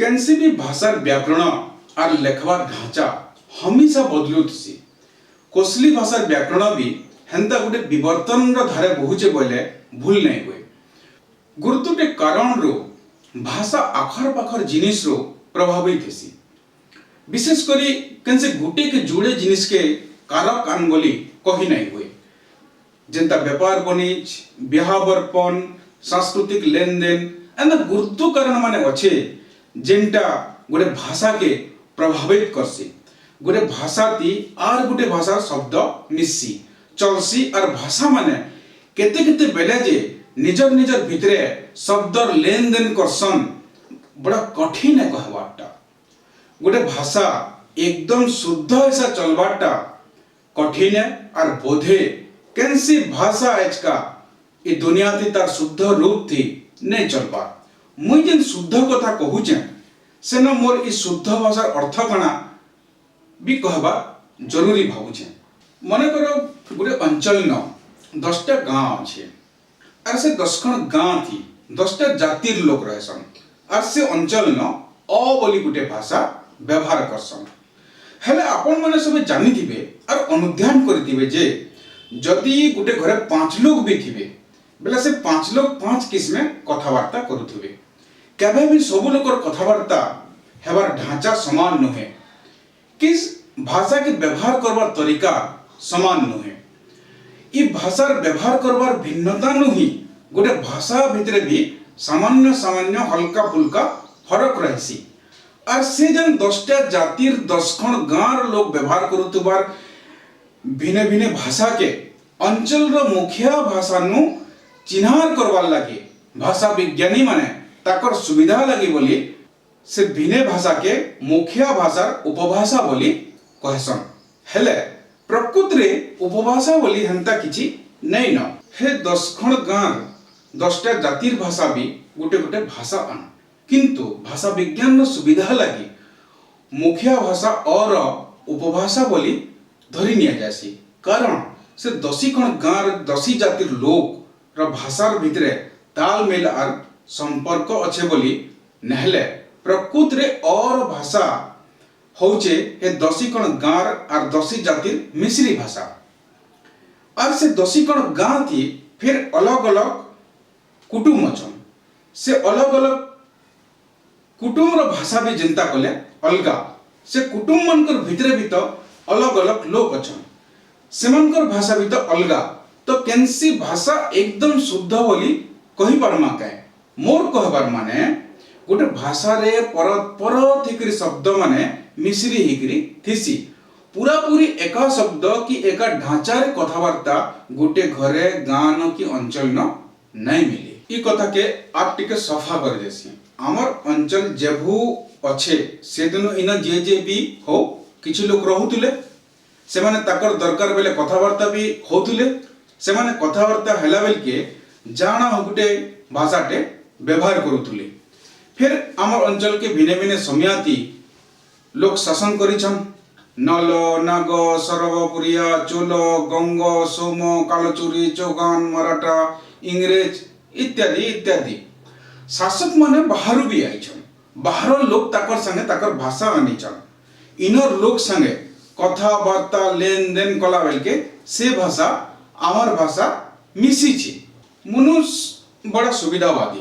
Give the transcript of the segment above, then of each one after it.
कैंसी भी भाषार व्याकरण और लेखबार ढांचा हमेशा बदलुसी। कोसली भाषार व्याकरण भी हेन्ता गोटे विवर्तन धारे बहुचे बोले भूल नहीं हुए। गुरुत्वटे कारण रो भाषा आखर पाखर जिनिस रो प्रभावित हेसी। विशेष करी कैसे गुटे के जुड़े जिनिस के कारक आन बोली कही नहीं हुए। जेंता व्यापार बणिज ब्याह बर्पण सांस्कृतिक लेन देन एंड गुरुत्व कारण माने अच्छे जेंटा गोटे भाषा के प्रभावित करसी। गोटे भाषा ती आर गोटे भाषा शब्द मिसी चलसी और भाषा माने केते केते बेले जे निजर निजर भितरे शब्दर लेन देन करसन बड़ा कठिन है कहवाटा। गोटे भाषा एकदम शुद्ध ऐसा चलवाटा कठिन है और बोधे कैंसी भाषा आज का ये दुनिया थी तार शुद्ध रूप थी नहीं चल पा। मुई जेन शुद्ध कथा कहूचे से न मोर इस शुद्ध भाषार अर्थ कणा भी कहबा जरूरी भावुचे। मन करो गोटे अंचल न 10टा गाँव अच्छे और से 10खण गाँ थी 10टा जातिर लोक रहसन और से अंचल न अ बोली गोटे भाषा व्यवहार करसन। हेले आपण माने सब जानिथिबे और अनुध्यान करिथिबे जे जदि गोटे घरे 5 लोग भी थिबे बेला से 5 लोग 5 किस्म कथबार्ता करुथिबे। केबे भी सब लोकर कथबार्ता हेबार ढांचा समान नुहे। किस भाषा के व्यवहार करबार तरीका समान नुहे। ई भाषार व्यवहार करबार भिन्नता नुही गोटे भाषा भितरे भी सामान्य सामान्य हल्का फुल्का फरक रहसी। और से जन 10टा जातिर 10खण गाँव लोग व्यवहार करुतबार भिन्न भिन्न भाषा के अंचल रो मुखिया भाषा नु चिन्हार करवार लगे भाषा विज्ञानी माने ताकर सुविधा लगी बोली से भिन्न भाषा के मुखिया भाषार उपभाषा बोली कहसन। हेले प्रकृत रे उपभाषा बोली हंता किछि नहीं न। हे 10खण गाँव 10टा जातिर भाषा भी गोटे गोटे भाषा आन किंतु भाषा विज्ञान सुविधा लगी मुखिया भाषा और उपभाषा बोली धरी निया जासी। कारण से 10खण गाँव 10 जातिर लोक र भाषार भितरे तालमेल और संपर्क अच्छे बोली नहले प्रकृत रे और भाषा होचे हे 10खण गाँव और 10 जातिर मिश्री भाषा। और से 10खण गाँव थी फिर अलग अलग कुटुंब अछन से अलग अलग कुटुंब रो भाषा भी चिंता कले अलगा से कुटुंब मनकर भितरे भी तो अलग अलग लोक अछन सेमनकर भाषा भी तो अलगा। तो कैंसी भाषा एकदम शुद्ध बोली कही पारमा के मोर कहबार माने गोटे भाषा रे परत परत हिकरी शब्द माने मिश्री हिकरी थिसी पूरा पूरी एका शब्द की एका ढांचा रे कथावार्ता गोटे घरे गान की अंचल न नहीं मिली। ई कथा के आप टिके सफा कर देसी। आमर अंचल जेभू अच्छे से दिन इन जे भी हो किछि लोग रहुतुले से माने ताकर दरकार बेले कथावार्ता भी होतुले से माने कथावार्ता हेला बेल के जाना गोटे भाषाटे व्यवहार करुतुले। फिर आमर अंचल के भिन्न भिन्न समयाती लोग शासन करिछन। नल नाग सरवपुरिया चोल गंग सोम कालचुरी चौगान मराठा इंग्रेज इत्यादि इत्यादि शासक माने बाहर भी आइछन। बाहर लोग ताकर संगे ताकर भाषा आनिछन। इनर लोग संगे कथाबार्ता लेन देन कला बेल के से भाषा आमर भाषा मिसी छी। मनुष्य बड़ा सुविधावादी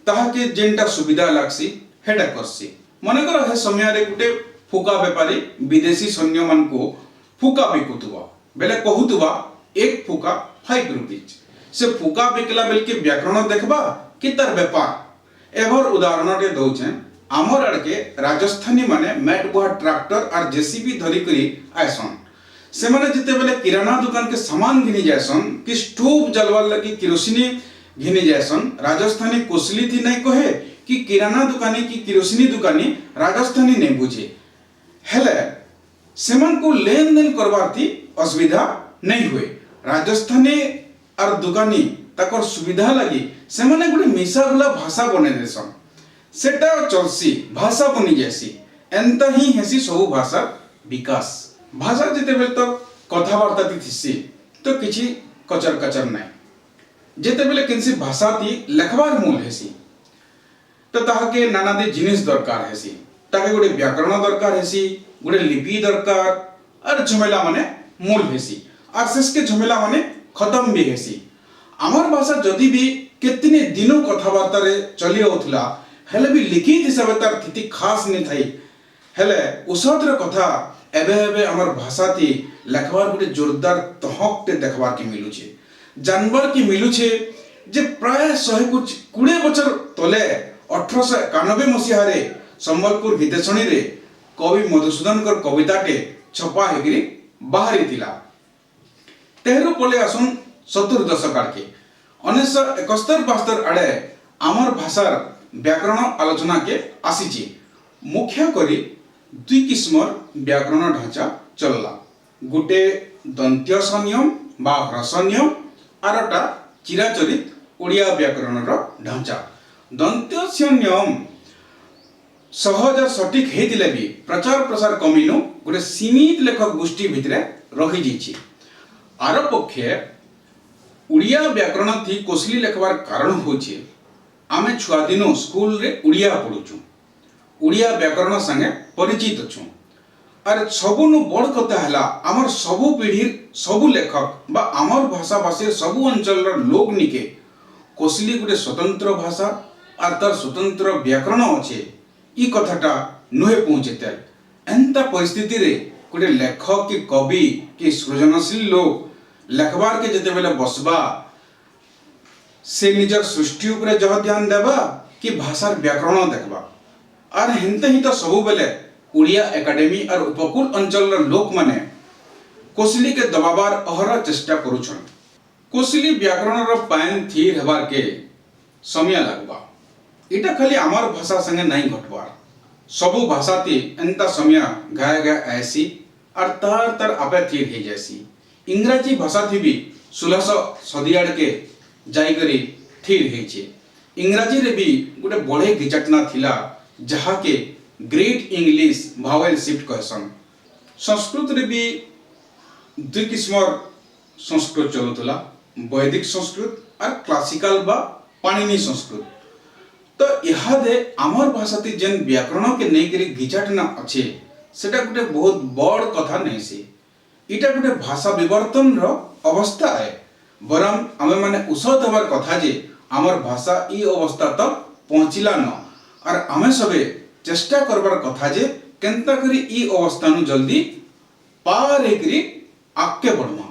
ताहा के जेंटा सुविधा लागसी हेडा करसी। मन कर हे समय रे गुटे फुका व्यापारी विदेशी सैन्य मान को फुका बिकुतुवा बेले कहूतुवा एक फुका 5 रुपीज से फुका बिकला बेल के व्याकरण देखबा कि तार व्यापार एभर उदाहरण टे दउछे। आमर आड़के राजस्थानी माने मैट बुहा ट्रैक्टर और जेसीबी धरी करी आयसन। से माने जिते बेले किराना दुकान के सामान घिनी जायसन कि स्टोव जलवार लगी किरोसिनी घिनी जायसन राजस्थानी कोसली थी नहीं कहे कि किराना दुकानी की किरोसिनी दुकानी राजस्थानी नहीं बुझे। हेले सेमन को लेन देन करवार थी असुविधा नहीं हुए। राजस्थानी और दुकानी ताकर सुविधा लगी से माने गुटे मिसा गुला भाषा बने देसन सेटा चलसी भाषा बनी जैसी एंता ही हेसी सब भाषा विकास। भाषा जिते बेले तो कथावार्ता थी तो किछि कचर कचर नहीं जेते बेले किसी भाषा थी लेखबार मूल हेसी तो ताहाके नानादी जिनिस दरकार हेसी ताके गोटे व्याकरण दरकार हेसी गोटे लिपि दरकार और झमेला माने मूल हेसी और शेष के झमेला माने खत्म भी हेसी आमर भाषा जदि भी केतने दिनों कथबार्ता रे चली आउथला हेले भी लिखित हिसाब तार स्थिति खास नहीं थाई हेले उसातर कथा एबे एबे आमर भाषा थी लेखबार गोटे जोरदार तहक टे देखबार के मिलुछे जानवर के मिलुछे जे प्राय 120 बछर तले 1891 मसीहा रे संबलपुर हितेशणी रे कवि मधुसूदन कर कविता टे छपा हेगिरी बाहरी थिला तेहरु पले आसुन 70 दशक आड़के 1971-72 आड़े आमर भाषार व्याकरण आलोचना के आसीची मुख्य करी दुई किस्मर व्याकरण ढांचा चलला गुटे दंत्य संयम बा ह्रस्व नियम आरटा चिराचरित ओडिया व्याकरण रो ढांचा दंत्य संयम सहज और सटीक हेतिले भी प्रचार प्रसार कमिनु गुटे सीमित लेखक गोष्ठी भितरे रही जिछि आर पक्षे उड़िया व्याकरण थी कोसली लेखबार कारण होचे आमे छुआ दिनो स्कूल रे उड़िया पढुछु उड़िया व्याकरण संगे परिचित अछु और सबुनु बड़ कथा हला आमर सबु पीढ़ी सबु लेखक बा आमर भाषा भाषी सबु अंचल रो लोक निके कोसली गुटे स्वतंत्र भाषा और तार स्वतंत्र व्याकरण अच्छे ई कथाटा नुहे पहुँचेते एंता परिस्थिति रे गोटे लेखक कि कवि कि सृजनशील लोक लेखबार के जते बेले बसबा से निजर सृष्टि उपरे जह ध्यान देबा कि भाषार व्याकरण देखबा और हेनते ही तो सबु बेले उड़िया एकेडमी और उपकूल अंचल लोक माने कोसली के दबाबार अहरा चेष्टा करुछन कोसली व्याकरण रो पायन थीर हेबार के समय लागबा इटा खाली आमर भाषा संगे नहीं घटबार सबु भाषा ती एंता समय गाय गाय ऐसी और तार तार आपे थीर हे जैसी इंग्रजी भाषा थी भी 1600 सदी आड़ के जाई करी थीर हेचे इंग्रजी रे भी गोटे बड़े गिचटना थिला जहा के ग्रेट इंग्लिश भावेल शिफ्ट कहसन संस्कृत रे भी दुई किस्मर संस्कृत चलुतला वैदिक संस्कृत और क्लासिकल बा पाणिनि संस्कृत तो इहादे आमर भाषा ती जेन व्याकरण के नै करी गिचटना अच्छे सेटा गोटे बहुत बड़ कथा नहीं से इटा गोटे भाषा विवर्तन रो अवस्था है बरम आमे माने उसत हबार कथा जे आमर भाषा ई अवस्था तक पहुँचिला न और आमे सबे चेष्टा करबार कथा जे केनता करी ई अवस्था नु जल्दी पार हेकरी आगे बढ़मा।